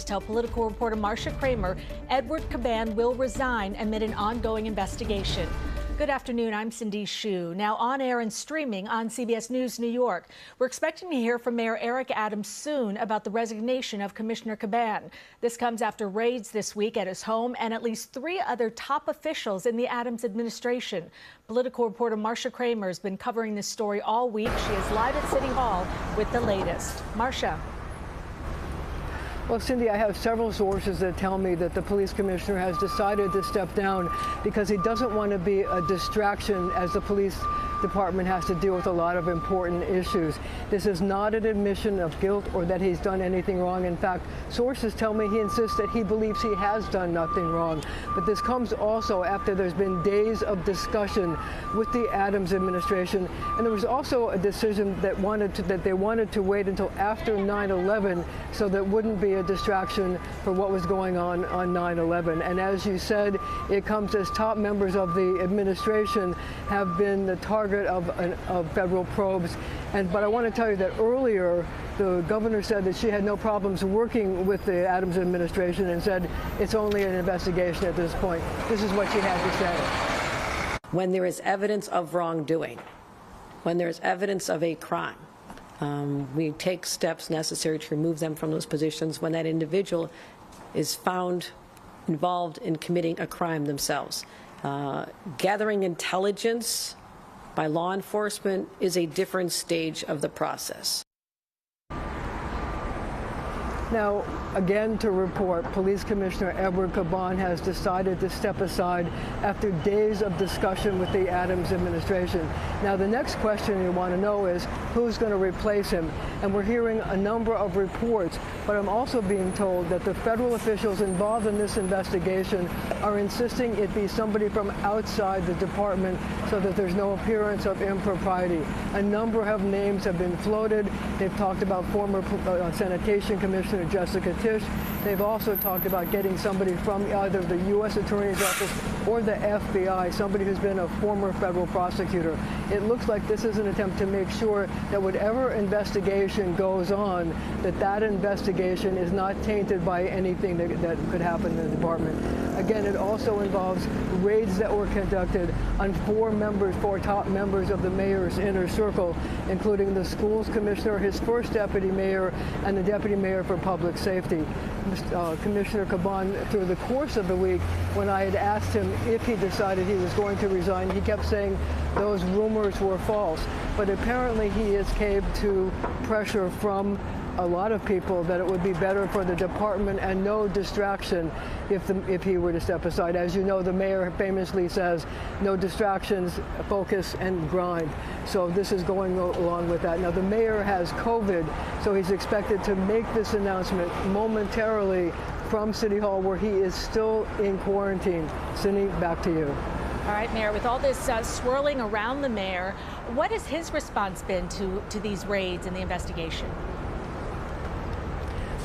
tell political reporter Marcia Kramer Edward Caban will resign amid an ongoing investigation. Good afternoon, I'm Cindy Hsu. Now on air and streaming on CBS News New York. We're expecting to hear from Mayor Eric Adams soon about the resignation of Commissioner Caban. This comes after raids this week at his home and at least 3 other top officials in the Adams administration. Political reporter Marcia Kramer has been covering this story all week. She is live at City Hall with the latest. Marcia. Well, Cindy, I have several sources that tell me that the police commissioner has decided to step down because he doesn't want to be a distraction as the police department has to deal with a lot of important issues. This is not an admission of guilt or that he's done anything wrong. In fact, sources tell me he insists that he believes he has done nothing wrong. But this comes also after there's been days of discussion with the Adams administration. And there was also a decision that they wanted to wait until after 9/11 so that wouldn't be a distraction for what was going on 9/11. And as you said, it comes as top members of the administration have been the target of federal probes. But I want to tell you that earlier, the governor said that she had no problems working with the Adams administration and said it's only an investigation at this point. This is what she had to say. When there is evidence of wrongdoing, when there is evidence of a crime, we take steps necessary to remove them from those positions when that individual is found involved in committing a crime themselves. Gathering intelligence by law enforcement is a different stage of the process. Now, again, to report, Police Commissioner Edward Caban has decided to step aside after days of discussion with the Adams administration. Now, the next question you want to know is who's going to replace him? And we're hearing a number of reports, but I'm also being told that the federal officials involved in this investigation are insisting it be somebody from outside the department so that there's no appearance of impropriety. A number of names have been floated. They've talked about former sanitation commissioner Jessica Tisch. They've also talked about getting somebody from either the U.S. Attorney's Office or the FBI, somebody who's been a former federal prosecutor. It looks like this is an attempt to make sure that whatever investigation goes on, that investigation is not tainted by anything that could happen in the department. Again, it also involves raids that were conducted on 4 top members of the mayor's inner circle, including the schools commissioner, his first deputy mayor, and the deputy mayor for public safety. Commissioner Caban, through the course of the week, when I had asked him if he decided he was going to resign, he kept saying those rumors were false. But apparently he has caved to pressure from a lot of people that it would be better for the department and no distraction if he were to step aside. As you know, the mayor famously says, no distractions, focus and grind. So this is going along with that. Now, the mayor has COVID, so he's expected to make this announcement momentarily from City Hall, where he is still in quarantine. Cindy, back to you. All right, Mayor, with all this swirling around the mayor, what has his response been to these raids and the investigation?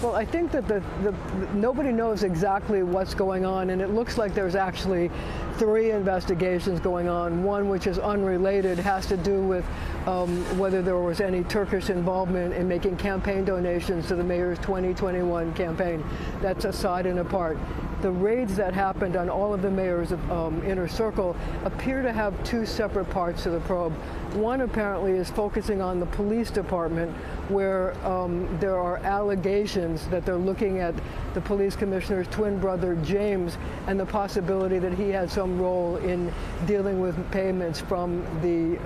Well, I think that nobody knows exactly what's going on, and it looks like there's actually 3 investigations going on. One, which is unrelated, has to do with whether there was any Turkish involvement in making campaign donations to the mayor's 2021 campaign. That's aside and apart. The raids that happened on all of the mayor's inner circle appear to have 2 separate parts to the probe. One apparently is focusing on the police department, where there are allegations that they're looking at the police commissioner's twin brother, James, and the possibility that he had some role in dealing with payments from the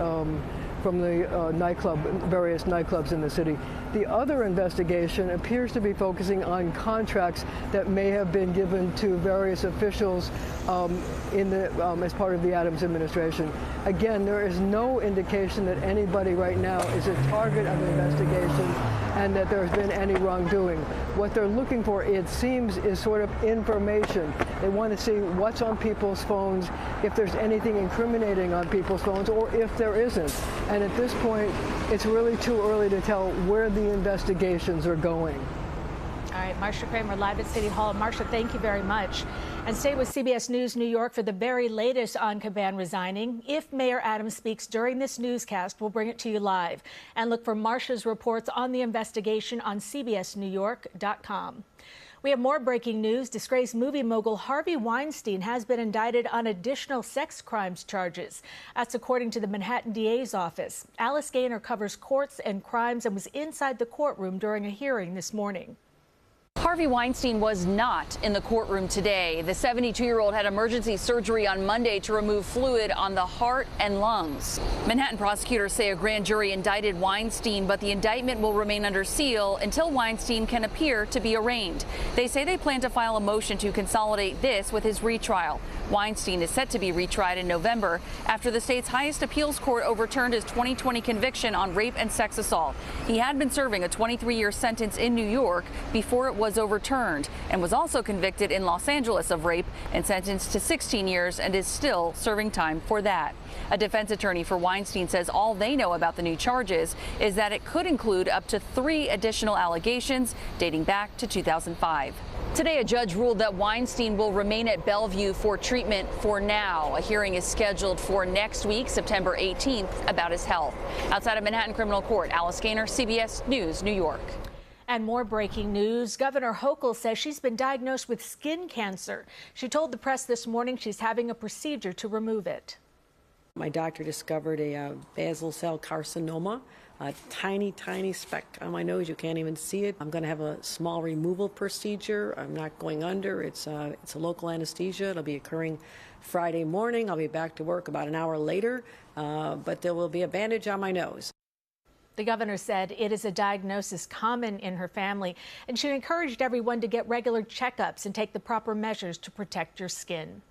various nightclubs in the city. The other investigation appears to be focusing on contracts that may have been given to various officials as part of the Adams administration. Again, there is no indication that anybody right now is a target of investigation and that there's been any wrongdoing. What they're looking for, it seems, is sort of information. They want to see what's on people's phones, if there's anything incriminating on people's phones, or if there isn't. And at this point, it's really too early to tell where the investigations are going. All right, Marcia Kramer live at City Hall. Marcia, thank you very much. And stay with CBS News New York for the very latest on Caban resigning. If Mayor Adams speaks during this newscast, we'll bring it to you live. And look for Marcia's reports on the investigation on CBSNewYork.com. We have more breaking news. Disgraced movie mogul Harvey Weinstein has been indicted on additional sex crimes charges. That's according to the Manhattan DA's office. Alice Gaynor covers courts and crimes and was inside the courtroom during a hearing this morning. Harvey Weinstein was not in the courtroom today. The 72-year-old had emergency surgery on Monday to remove fluid on the heart and lungs. Manhattan prosecutors say a grand jury indicted Weinstein, but the indictment will remain under seal until Weinstein can appear to be arraigned. They say they plan to file a motion to consolidate this with his retrial. Weinstein is set to be retried in November after the state's highest appeals court overturned his 2020 conviction on rape and sex assault. He had been serving a 23-year sentence in New York before it was overturned, and was also convicted in Los Angeles of rape and sentenced to 16 years and is still serving time for that. A defense attorney for Weinstein says all they know about the new charges is that it could include up to 3 additional allegations dating back to 2005. Today, a judge ruled that Weinstein will remain at Bellevue for treatment for now. A hearing is scheduled for next week, September 18th, about his health. Outside of Manhattan Criminal Court, Alice Gaynor, CBS News, New York. And more breaking news. Governor Hochul says she's been diagnosed with skin cancer. She told the press this morning she's having a procedure to remove it. My doctor discovered a basal cell carcinoma, a tiny, tiny speck on my nose. You can't even see it. I'm going to have a small removal procedure. I'm not going under. It's a local anesthesia. It'll be occurring Friday morning. I'll be back to work about an hour later, but there will be a bandage on my nose. The governor said it is a diagnosis common in her family, and she encouraged everyone to get regular checkups and take the proper measures to protect your skin.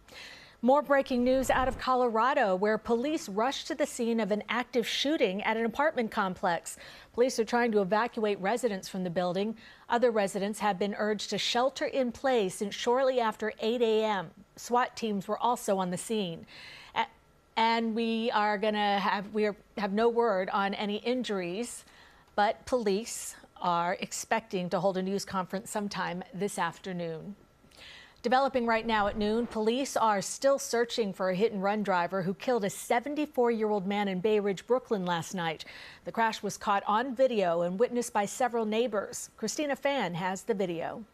More breaking news out of Colorado, where police rushed to the scene of an active shooting at an apartment complex. Police are trying to evacuate residents from the building. Other residents have been urged to shelter in place since shortly after 8 a.m. SWAT teams were also on the scene. And we have no word on any injuries, but police are expecting to hold a news conference sometime this afternoon. Developing right now at noon, police are still searching for a hit-and-run driver who killed a 74-year-old man in Bay Ridge, Brooklyn last night. The crash was caught on video and witnessed by several neighbors. Christina Fan has the video.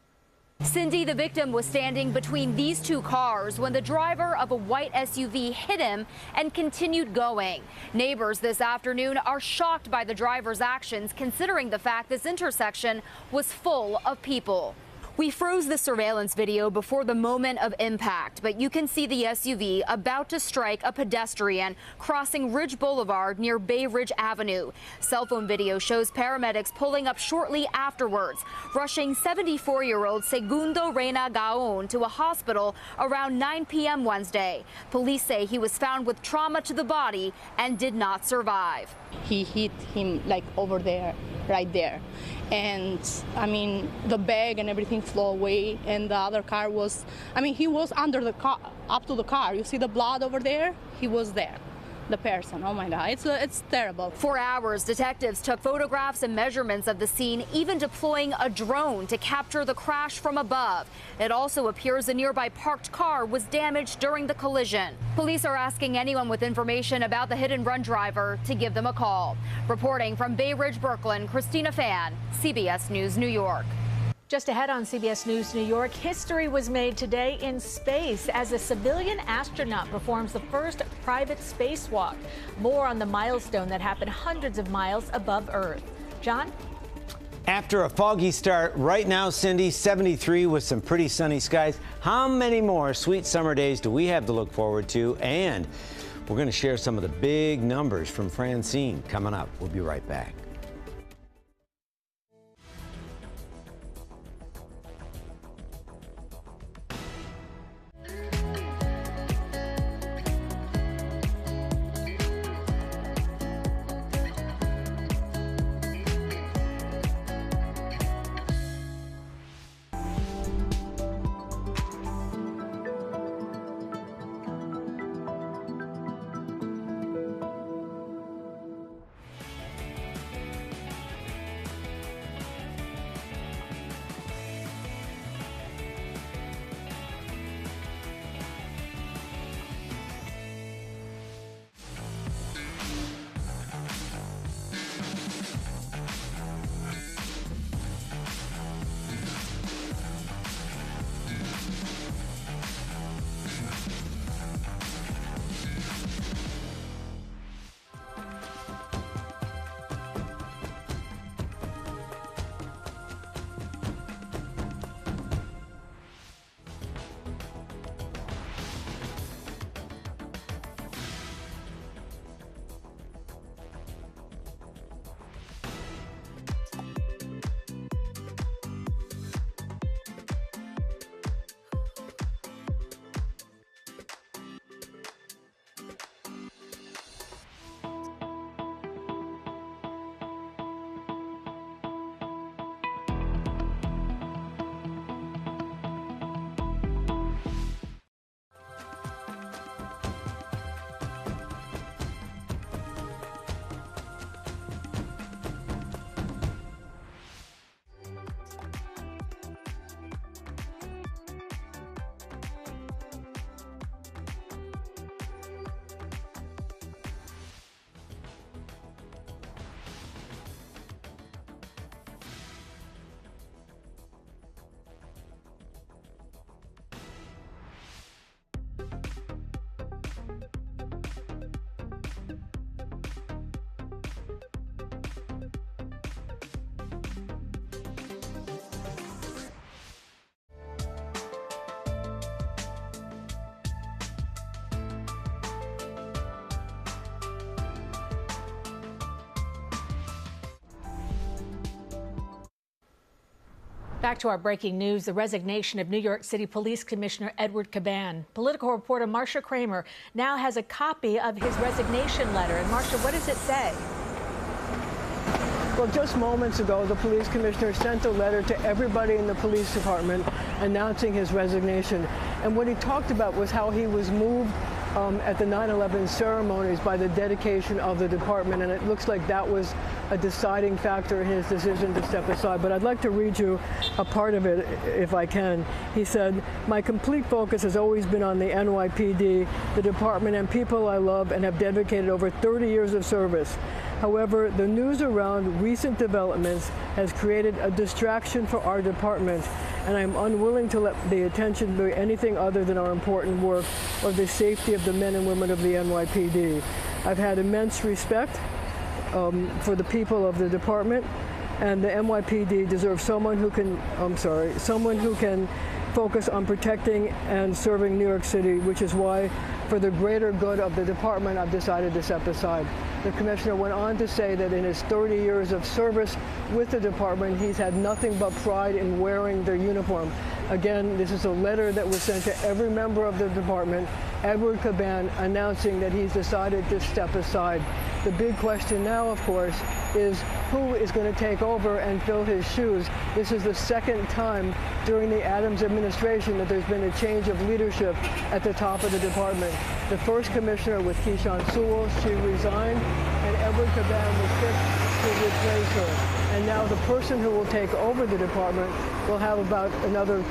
Cindy, the victim, was standing between these two cars when the driver of a white SUV hit him and continued going. Neighbors this afternoon are shocked by the driver's actions, considering the fact this intersection was full of people. We froze the surveillance video before the moment of impact, but you can see the SUV about to strike a pedestrian crossing Ridge Boulevard near Bay Ridge Avenue. Cell phone video shows paramedics pulling up shortly afterwards, rushing 74-year-old Segundo Reyna Gaon to a hospital around 9 p.m. Wednesday. Police say he was found with trauma to the body and did not survive. He hit him like over there, right there. And I mean, the bag and everything flew away, and the other car was, I mean, he was under the car, up to the car. You see the blood over there? He was there, the person. Oh my God, it's terrible. For hours, detectives took photographs and measurements of the scene, even deploying a drone to capture the crash from above. It also appears a nearby parked car was damaged during the collision. Police are asking anyone with information about the hit-and-run driver to give them a call. Reporting from Bay Ridge, Brooklyn, Christina Fan, CBS News, New York. Just ahead on CBS News New York, history was made today in space as a civilian astronaut performs the first private spacewalk. More on the milestone that happened hundreds of miles above Earth. John? After a foggy start, right now, Cindy, 73 with some pretty sunny skies. How many more sweet summer days do we have to look forward to? And we're going to share some of the big numbers from Francine coming up. We'll be right back. Back to our breaking news, the resignation of New York City Police Commissioner Edward Caban. Political reporter Marcia Kramer now has a copy of his resignation letter. And Marcia, what does it say? Well, just moments ago, the police commissioner sent a letter to everybody in the police department announcing his resignation. And what he talked about was how he was moved at the 9/11 ceremonies by the dedication of the department, and it looks like that was a deciding factor in his decision to step aside. But I'd like to read you a part of it, if I can. He said, "My complete focus has always been on the NYPD, the department, and people I love and have dedicated over 30 years of service. However, the news around recent developments has created a distraction for our department, and I'm unwilling to let the attention be anything other than our important work or the safety of the men and women of the NYPD. I've had immense respect for the people of the department, and the NYPD deserves someone who can focus on protecting and serving New York City, which is why, for the greater good of the department, I've decided to step aside." The commissioner went on to say that in his 30 years of service with the department, he's had nothing but pride in wearing their uniform. Again, this is a letter that was sent to every member of the department, Edward Caban, announcing that he's decided to step aside. The big question now, of course, is who is going to take over and fill his shoes. This is the second time during the Adams administration that there's been a change of leadership at the top of the department. The first commissioner was Keishan Sewell. She resigned, and Edward Caban was picked to replace her. And now the person who will take over the department will have about another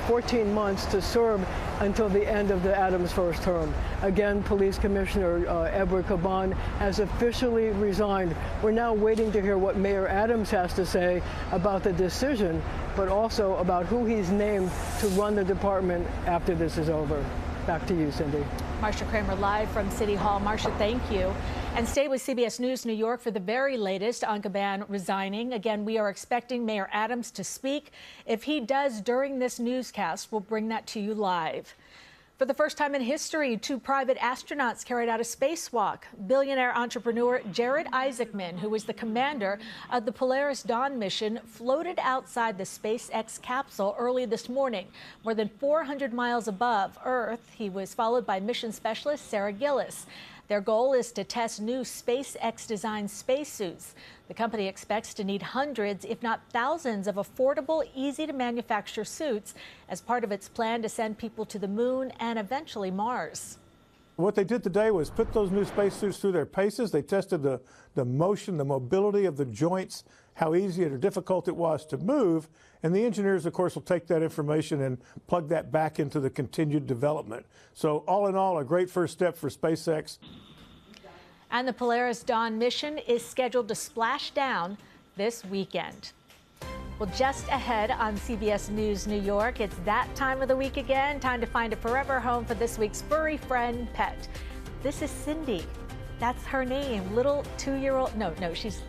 14 months to serve until the end of the Adams first term. Again, Police Commissioner Edward Caban has officially resigned. We're now waiting to hear what Mayor Adams has to say about the decision, but also about who he's named to run the department after this is over. Back to you, Cindy. Marcia Kramer live from City Hall. Marcia, thank you. And stay with CBS News New York for the very latest on Caban resigning. Again, we are expecting Mayor Adams to speak. If he does during this newscast, we'll bring that to you live. For the first time in history, 2 private astronauts carried out a spacewalk. Billionaire entrepreneur Jared Isaacman, who was the commander of the Polaris Dawn mission, floated outside the SpaceX capsule early this morning, more than 400 miles above Earth. He was followed by mission specialist Sarah Gillis. Their goal is to test new SpaceX-designed spacesuits. The company expects to need hundreds, if not thousands, of affordable, easy-to-manufacture suits as part of its plan to send people to the moon and eventually Mars. What they did today was put those new spacesuits through their paces. They tested the motion, the mobility of the joints, how easy or difficult it was to move. And the engineers, of course, will take that information and plug that back into the continued development. So all in all, a great first step for SpaceX. And the Polaris Dawn mission is scheduled to splash down this weekend. Well, just ahead on CBS News New York, it's that time of the week again. Time to find a forever home for this week's furry friend pet. This is Cindy. That's her name, little 2-year-old. No, she's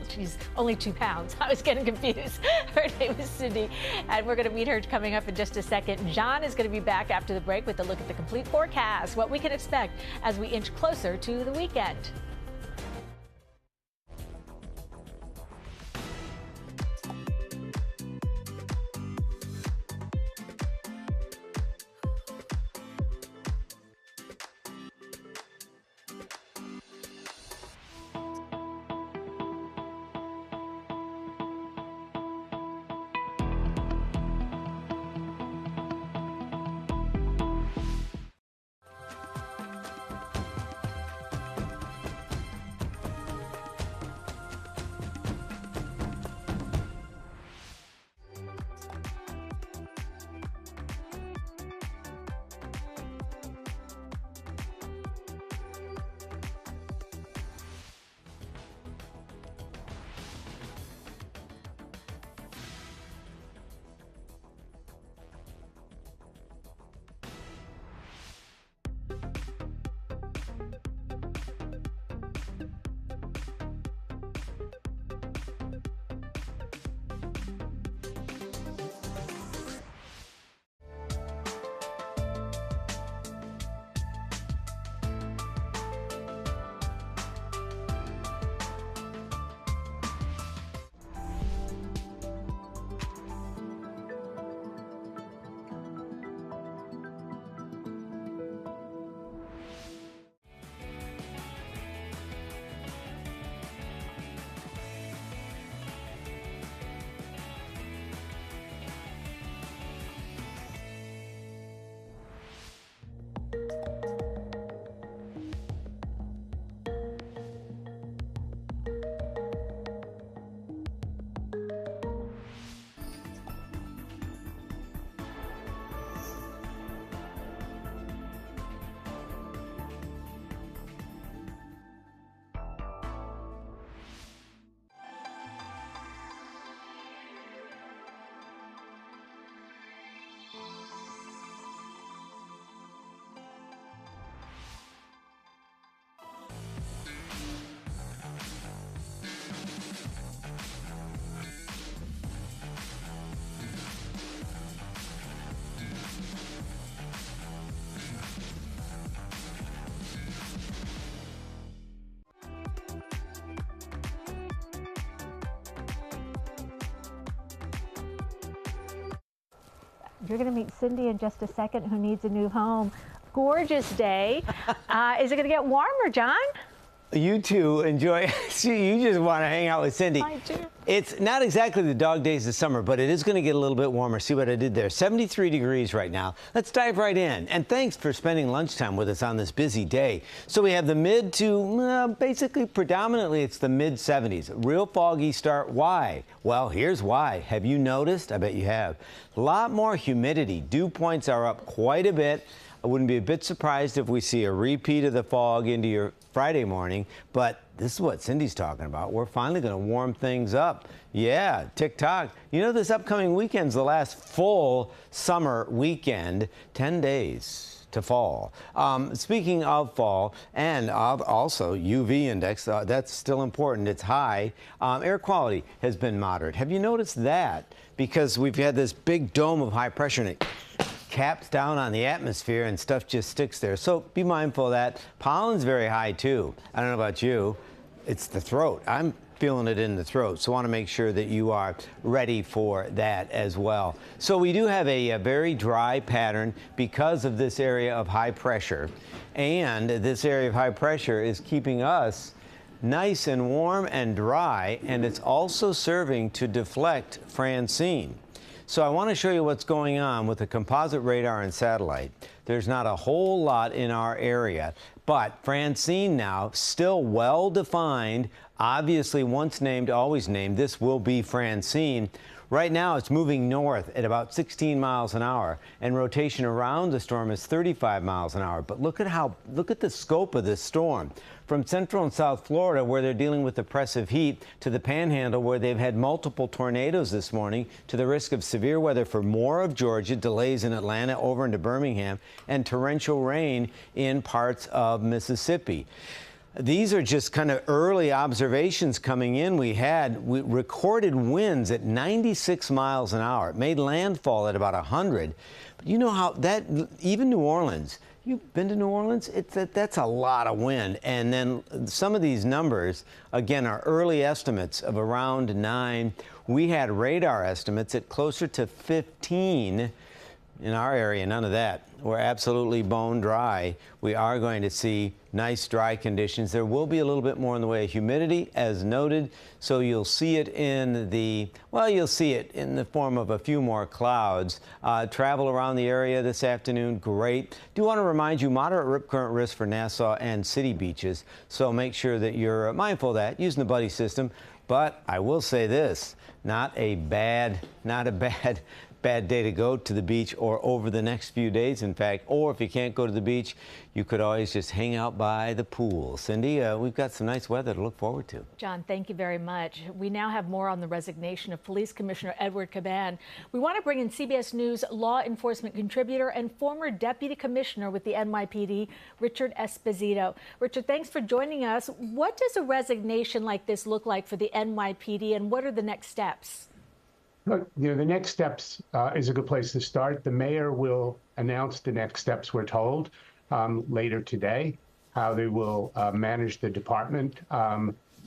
only 2 pounds. I was getting confused. Her name is Cindy, and we're going to meet her coming up in just a second. John is going to be back after the break with a look at the complete forecast, what we can expect as we inch closer to the weekend. You're going to meet Cindy in just a second, who needs a new home. Gorgeous day. Is it going to get warmer, John? You two enjoy. You just want to hang out with Cindy. I do. It's not exactly the dog days of summer, but it is going to get a little bit warmer. See what I did there? 73 degrees right now. Let's dive right in. And thanks for spending lunchtime with us on this busy day. So we have the mid to basically predominantly it's the mid 70s. Real foggy start. Why? Well, here's why. Have you noticed? I bet you have. A lot more humidity. Dew points are up quite a bit. I wouldn't be a bit surprised if we see a repeat of the fog into your Friday morning, but this is what Cindy's talking about. We're finally going to warm things up. Yeah, tick-tock. You know, this upcoming weekend's the last full summer weekend, 10 days to fall. Speaking of fall and of also UV index, that's still important. It's high. Air quality has been moderate. Have you noticed that? Because we've had this big dome of high pressure and it caps down on the atmosphere and stuff just sticks there. So be mindful of that. Pollen's very high too. I don't know about you. It's the throat. I'm feeling it in the throat. So I want to make sure that you are ready for that as well. So we do have a very dry pattern because of this area of high pressure. And this area of high pressure is keeping us nice and warm and dry. And it's also serving to deflect Francine. So I want to show you what's going on with the composite radar and satellite. There's not a whole lot in our area, but Francine now still well defined. Obviously, once named, always named. This will be Francine. Right now, it's moving north at about 16 miles an hour, and rotation around the storm is 35 miles an hour. But look at the scope of this storm. From central and south Florida, where they're dealing with oppressive heat, to the Panhandle, where they've had multiple tornadoes this morning, to the risk of severe weather for more of Georgia, delays in Atlanta over into Birmingham, and torrential rain in parts of Mississippi. These are just kind of early observations coming in. We recorded winds at 96 miles an hour. It made landfall at about 100. But you know how that, even New Orleans, you've been to New Orleans? That's a lot of wind. And then some of these numbers, again, are early estimates of around 9. We had radar estimates at closer to 15. In our area, none of that. We're absolutely bone dry. We are going to see nice dry conditions. There will be a little bit more in the way of humidity, as noted, so you'll see it in the, well, you'll see it in the form of a few more clouds. Travel around the area this afternoon, great. Do want to remind you, moderate rip current risk for Nassau and city beaches, so make sure that you're mindful of that, using the buddy system. But I will say this, not a bad day to go to the beach or over the next few days, in fact. Or if you can't go to the beach, you could always just hang out by the pool. Cindy, we've got some nice weather to look forward to. John, thank you very much. We now have more on the resignation of Police Commissioner Edward Caban. We want to bring in CBS News law enforcement contributor and former deputy commissioner with the NYPD, Richard Esposito. Richard, thanks for joining us. What does a resignation like this look like for the NYPD, and what are the next steps? Look, the next steps is a good place to start. The mayor will announce the next steps, we're told, later today, how they will manage the department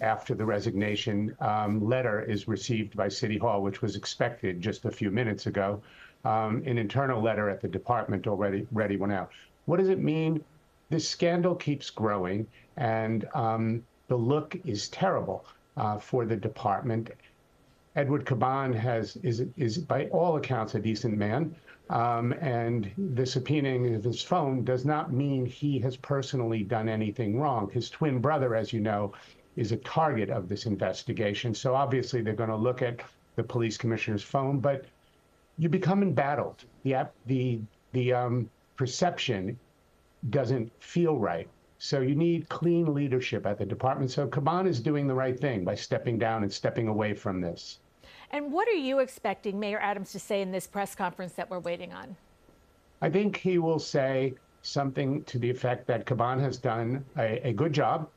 after the resignation letter is received by City Hall, which was expected just a few minutes ago. An internal letter at the department already went out. What does it mean? This scandal keeps growing, and the look is terrible for the department. Edward Caban is by all accounts a decent man, and the subpoenaing of his phone does not mean he has personally done anything wrong. His twin brother, as you know, is a target of this investigation. So obviously they're going to look at the police commissioner's phone, but you become embattled. The perception doesn't feel right. So you need clean leadership at the department. So Caban is doing the right thing by stepping down and stepping away from this. And what are you expecting Mayor Adams to say in this press conference that we're waiting on? I think he will say something to the effect that Caban has done a good job.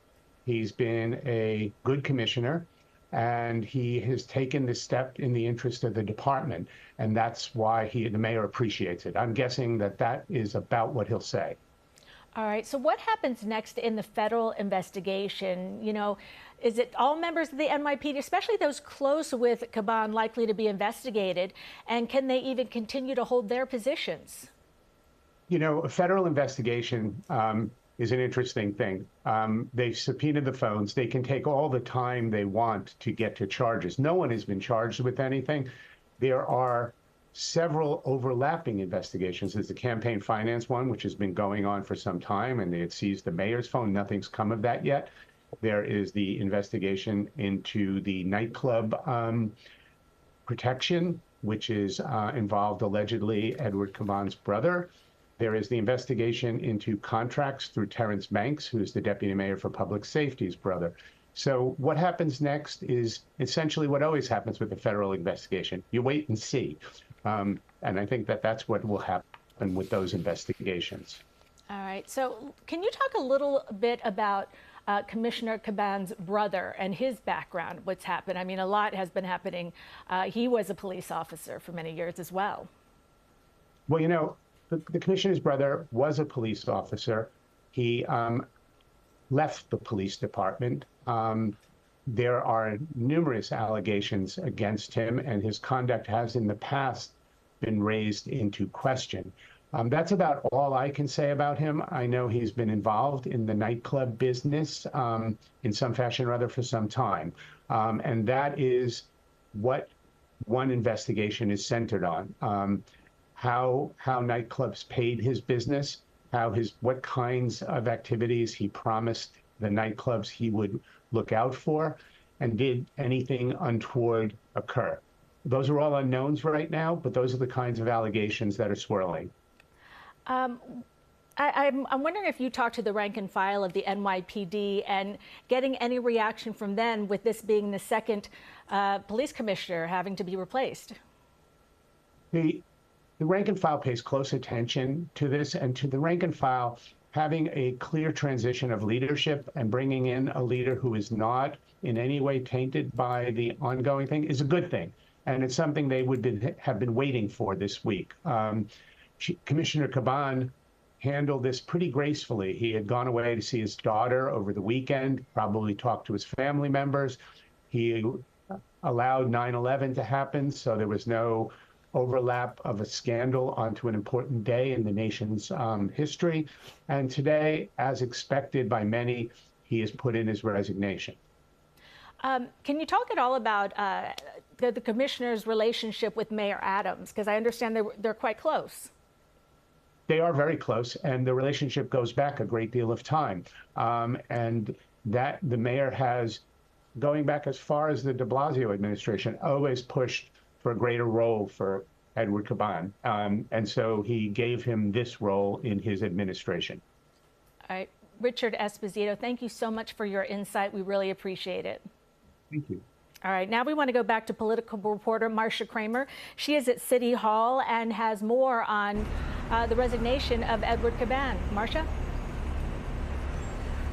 He's been a good commissioner, and he has taken this step in the interest of the department. And that's why the mayor appreciates it. I'm guessing that is about what he'll say. All right. So what happens next in the federal investigation? You know, is it all members of the NYPD, especially those close with Caban, likely to be investigated? And can they even continue to hold their positions? You know, a federal investigation is an interesting thing. They've subpoenaed the phones. They can take all the time they want to get to charges. No one has been charged with anything. There are several overlapping investigations. There's the campaign finance one, which has been going on for some time, and they had seized the mayor's phone. Nothing's come of that yet. There is the investigation into the nightclub protection, which is involved allegedly Edward Caban's brother. There is the investigation into contracts through Terrence Banks, who's the deputy mayor for public safety's brother. So what happens next is essentially what always happens with the federal investigation. You wait and see. And I think that that's what will happen with those investigations. All right. So can you talk a little bit about Commissioner Caban's brother and his background, what's happened? I mean, a lot has been happening. He was a police officer for many years as well. Well, you know, the commissioner's brother was a police officer. He left the police department. There are numerous allegations against him, and his conduct has in the past been raised into question. That's about all I can say about him. I know he's been involved in the nightclub business in some fashion or other for some time. And that is what one investigation is centered on. How nightclubs paid his business, what kinds of activities he promised the nightclubs he would look out for, and did anything untoward occur. Those are all unknowns right now, but those are the kinds of allegations that are swirling. I'm wondering if you talked to the rank and file of the NYPD and getting any reaction from them with this being the second police commissioner having to be replaced. The rank and file pays close attention to this, and to the rank and file, having a clear transition of leadership and bringing in a leader who is not in any way tainted by the ongoing thing is a good thing. And it's something they have been waiting for this week. Commissioner Caban handled this pretty gracefully. He had gone away to see his daughter over the weekend, probably talked to his family members. He allowed 9/11 to happen, so there was no overlap of a scandal onto an important day in the nation's history. And today, as expected by many, he has put in his resignation. Can you talk at all about the commissioner's relationship with Mayor Adams? Because I understand they're quite close. They are very close, and the relationship goes back a great deal of time. And that the mayor has, going back as far as the de Blasio administration, always pushed for a greater role for Edward Caban. And so he gave him this role in his administration. All right. Richard Esposito, thank you so much for your insight. We really appreciate it. Thank you. All right, now we want to go back to political reporter Marcia Kramer. She is at City Hall and has more on the resignation of Edward Caban. Marcia?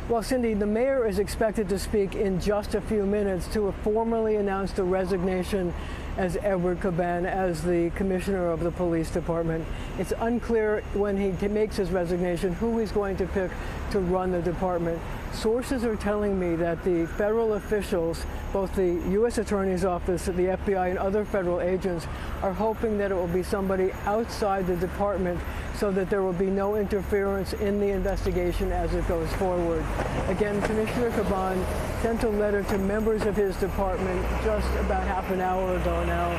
Well, Cindy, the mayor is expected to speak in just a few minutes to formally announce the resignation as Edward Caban as the commissioner of the police department. It's unclear when he makes his resignation who he's going to pick to run the department. Sources are telling me that the federal officials, both the U.S. Attorney's Office, the FBI, and other federal agents are hoping that it will be somebody outside the department so that there will be no interference in the investigation as it goes forward. Again, Commissioner Caban sent a letter to members of his department just about half an hour ago now,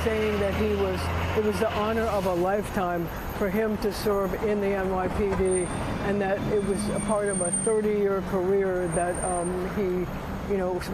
saying that it was the honor of a lifetime for him to serve in the NYPD, and that it was a part of a 30-year career that he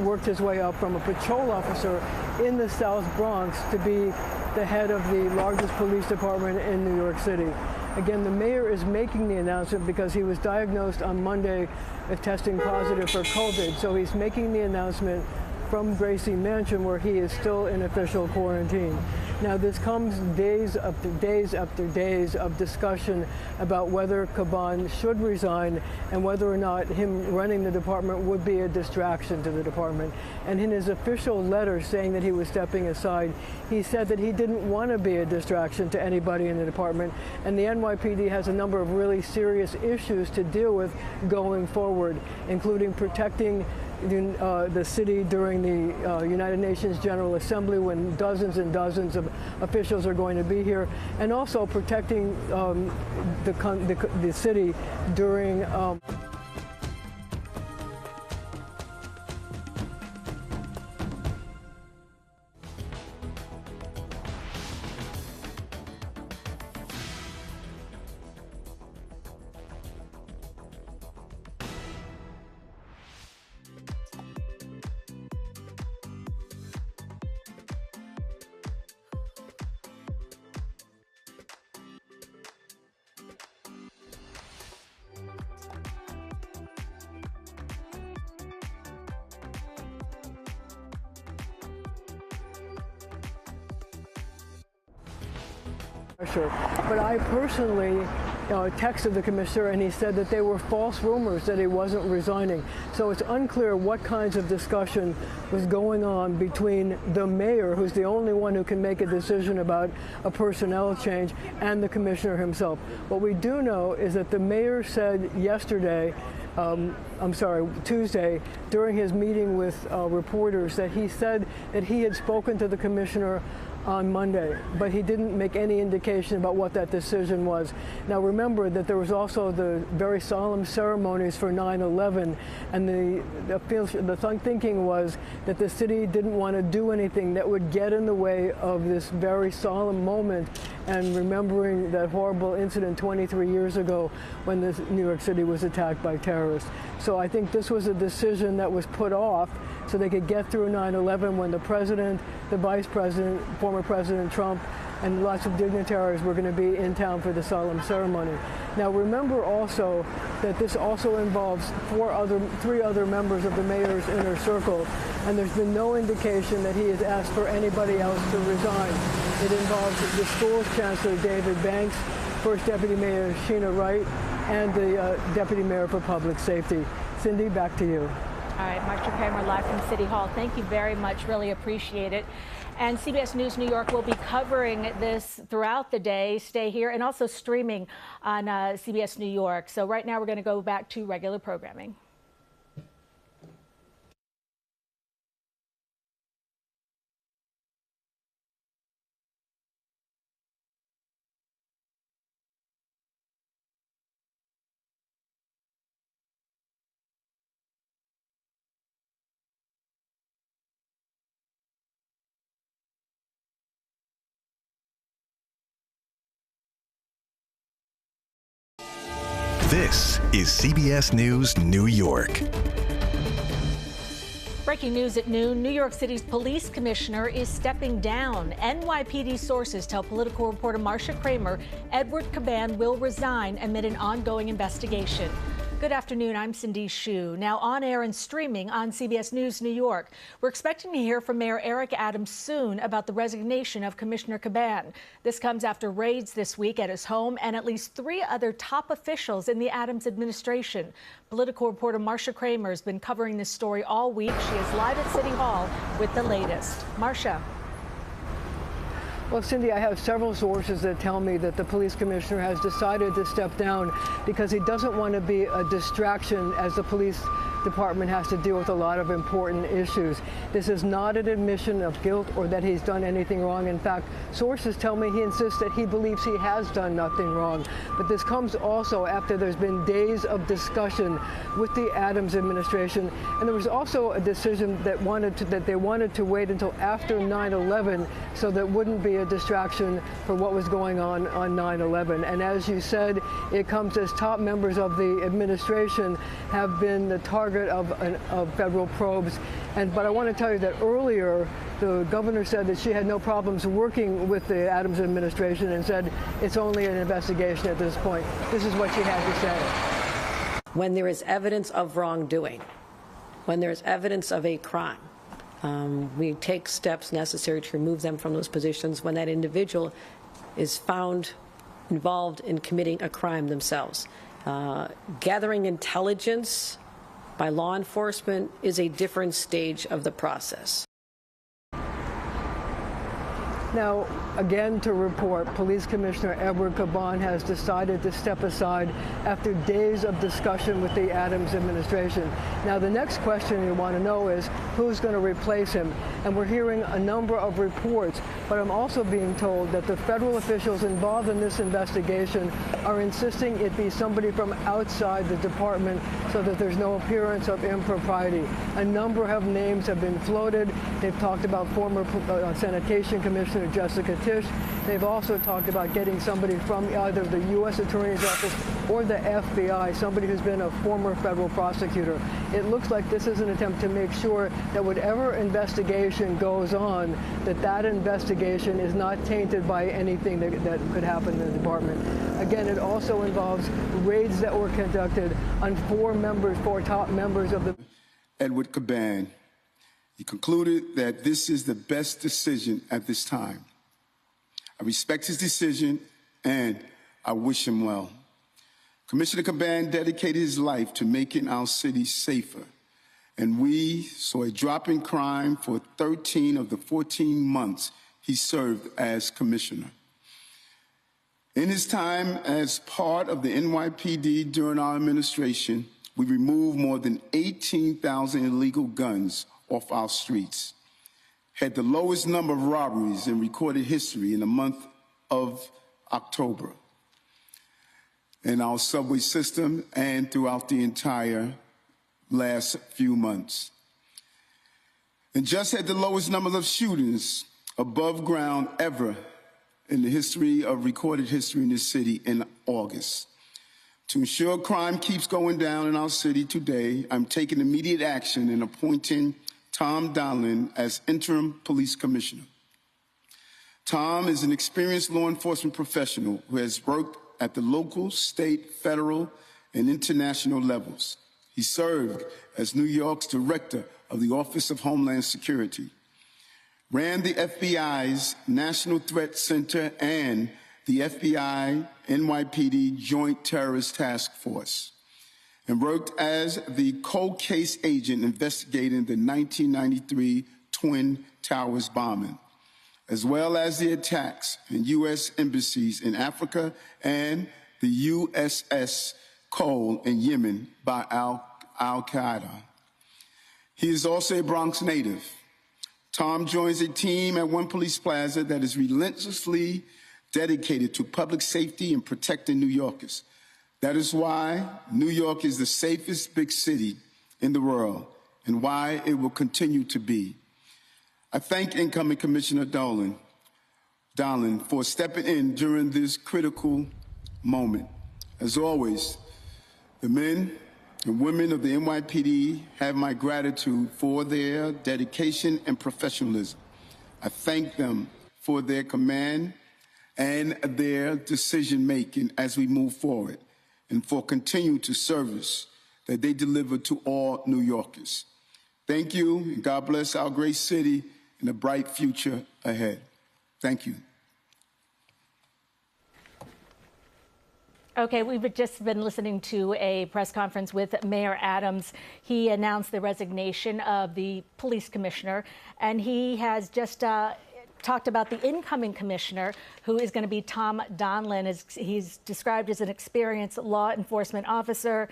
worked his way up from a patrol officer in the South Bronx to be the head of the largest police department in New York City. Again, the mayor is making the announcement because he was diagnosed on Monday with testing positive for COVID. So he's making the announcement from Gracie Mansion, where he is still in official quarantine. Now, this comes days after days of discussion about whether Caban should resign and whether or not him running the department would be a distraction to the department. And in his official letter saying that he was stepping aside, he said that he didn't want to be a distraction to anybody in the department. And the NYPD has a number of really serious issues to deal with going forward, including protecting the city during the United Nations General Assembly when dozens and dozens of officials are going to be here, and also protecting the city during pressure. But I personally texted the commissioner, and he said that they were false rumors that he wasn't resigning. So it's unclear what kinds of discussion was going on between the mayor, who's the only one who can make a decision about a personnel change, and the commissioner himself. What we do know is that the mayor said Tuesday, during his meeting with reporters, that he said that he had spoken to the commissioner on Monday, but he didn't make any indication about what that decision was. Now remember that there was also the very solemn ceremonies for 9/11, and the thinking was that the city didn't want to do anything that would get in the way of this very solemn moment and remembering that horrible incident 23 years ago when New York City was attacked by terrorists. So I think this was a decision that was put off so they could get through 9/11 when the president, the vice president, former President Trump, and lots of dignitaries were going to be in town for the solemn ceremony. Now remember also that this also involves three other members of the mayor's inner circle, and there's been no indication that he has asked for anybody else to resign. It involves the school's chancellor, David Banks, First Deputy Mayor Sheena Wright, and the Deputy Mayor for Public Safety. Cindy, back to you. All right, Marsha Kramer live from City Hall. Thank you very much. Really appreciate it. And CBS News New York will be covering this throughout the day. Stay here, and also streaming on CBS New York. So right now we're going to go back to regular programming. This is CBS News New York. Breaking news at noon, New York City's police commissioner is stepping down. NYPD sources tell political reporter Marsha Kramer Edward Caban will resign amid an ongoing investigation. Good afternoon, I'm Cindy Hsu. Now on air and streaming on CBS News New York. We're expecting to hear from Mayor Eric Adams soon about the resignation of Commissioner Caban. This comes after raids this week at his home and at least 3 other top officials in the Adams administration. Political reporter Marsha Kramer has been covering this story all week. She is live at City Hall with the latest. Marsha. Well, Cindy, I have several sources that tell me that the police commissioner has decided to step down because he doesn't want to be a distraction as the police department has to deal with a lot of important issues. This is not an admission of guilt or that he's done anything wrong. In fact, sources tell me he insists that he believes he has done nothing wrong. But this comes also after there's been days of discussion with the Adams administration. And there was also a decision that they wanted to wait until after 9/11 so that wouldn't be a distraction for what was going on 9/11. And as you said, it comes as top members of the administration have been the target of federal probes. But I want to tell you that earlier, the governor said that she had no problems working with the Adams administration and said it's only an investigation at this point. This is what she had to say. When there is evidence of wrongdoing, when there is evidence of a crime, We take steps necessary to remove them from those positions when that individual is found involved in committing a crime themselves. Gathering intelligence by law enforcement is a different stage of the process. Now, again to report, Police Commissioner Edward Caban has decided to step aside after days of discussion with the Adams administration. Now, the next question you want to know is who's going to replace him? And we're hearing a number of reports, but I'm also being told that the federal officials involved in this investigation are insisting it be somebody from outside the department so that there's no appearance of impropriety. A number of names have been floated. They've talked about former Sanitation Commissioner Jessica Tisch. They've also talked about getting somebody from either the U.S. Attorney's Office or the FBI, somebody who's been a former federal prosecutor. It looks like this is an attempt to make sure that whatever investigation goes on, that investigation is not tainted by anything that could happen in the department. Again, it also involves raids that were conducted on four top members of the... Edward Caban. He concluded that this is the best decision at this time. I respect his decision, and I wish him well. Commissioner Caban dedicated his life to making our city safer, and we saw a drop in crime for 13 of the 14 months he served as commissioner. In his time as part of the NYPD during our administration, we removed more than 18,000 illegal guns off our streets, had the lowest number of robberies in recorded history in the month of October in our subway system and throughout the entire last few months. And just had the lowest number of shootings above ground ever in the history of recorded history in this city in August. To ensure crime keeps going down in our city today, I'm taking immediate action in appointing Tom Donlin as interim police commissioner. Tom is an experienced law enforcement professional who has worked at the local, state, federal, and international levels. He served as New York's director of the Office of Homeland Security, ran the FBI's National Threat Center and the FBI NYPD Joint Terrorist Task Force, and worked as the cold case agent investigating the 1993 Twin Towers bombing, as well as the attacks in U.S. embassies in Africa and the USS Cole in Yemen by Al-Qaeda. He is also a Bronx native. Tom joins a team at One Police Plaza that is relentlessly dedicated to public safety and protecting New Yorkers. That is why New York is the safest big city in the world and why it will continue to be. I thank incoming Commissioner Donlin for stepping in during this critical moment. As always, the men and women of the NYPD have my gratitude for their dedication and professionalism. I thank them for their command and their decision-making as we move forward, and for continuing to service that they deliver to all New Yorkers. Thank you, and God bless our great city and a bright future ahead. Thank you. Okay, we've just been listening to a press conference with Mayor Adams. He announced the resignation of the police commissioner, and he has just talked about the incoming commissioner, who is going to be Tom Donlin. He's described as an experienced law enforcement officer,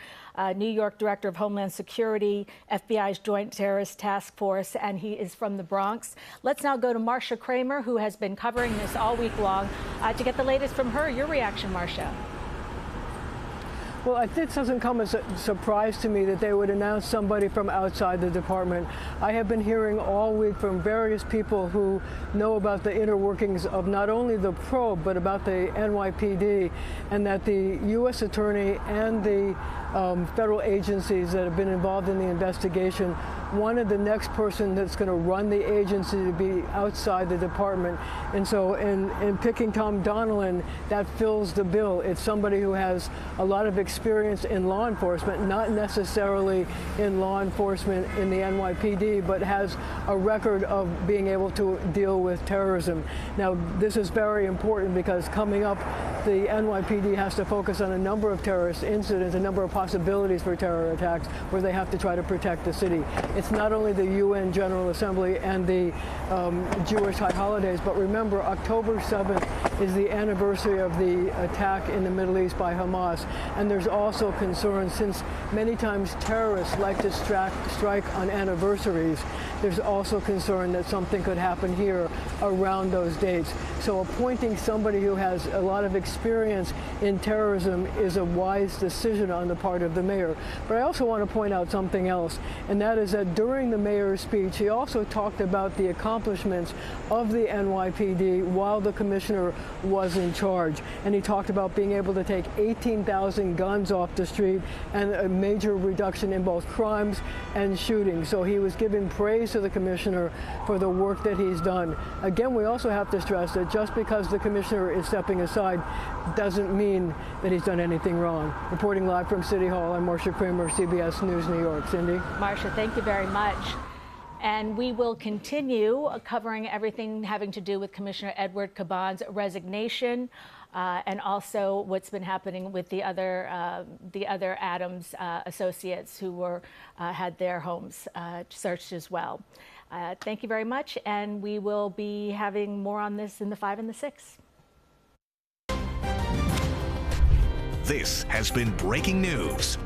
New York Director of Homeland Security, FBI's Joint Terrorist Task Force, and he is from the Bronx. Let's now go to Marcia Kramer, who has been covering this all week long, to get the latest from her. Your reaction, Marcia? Well, it doesn't come as a surprise to me that they would announce somebody from outside the department. I have been hearing all week from various people who know about the inner workings of not only the probe, but about the NYPD, and that the U.S. Attorney and the federal agencies that have been involved in the investigation wanted the next person that's going to run the agency to be outside the department. And so in picking Tom Donilon, that fills the bill. It's somebody who has a lot of experience in law enforcement, not necessarily in law enforcement in the NYPD, but has a record of being able to deal with terrorism. Now, this is very important because coming up, the NYPD has to focus on a number of terrorist incidents, a number of possibilities for terror attacks where they have to try to protect the city. It's not only the UN General Assembly and the Jewish high holidays, but remember, October 7th is the anniversary of the attack in the Middle East by Hamas. And there's also concern, since many times terrorists like to strike on anniversaries, there's also concern that something could happen here around those dates. So appointing somebody who has a lot of experience in terrorism is a wise decision on the part of the mayor. But I also want to point out something else, and that is that during the mayor's speech, he also talked about the accomplishments of the NYPD while the commissioner was in charge. And he talked about being able to take 18,000 guns off the street and a major reduction in both crimes and shootings. So he was giving praise to the commissioner for the work that he's done. Again, we also have to stress that just because the commissioner is stepping aside doesn't mean that he's done anything wrong. Reporting live from City Hall, I'm Marcia Kramer, CBS News, New York. Cindy? Marcia, thank you very much. And we will continue covering everything having to do with Commissioner Edward Caban's resignation, and also what's been happening with the other Adams associates who had their homes searched as well. Thank you very much, and we will be having more on this in the 5 and the 6. This has been breaking news.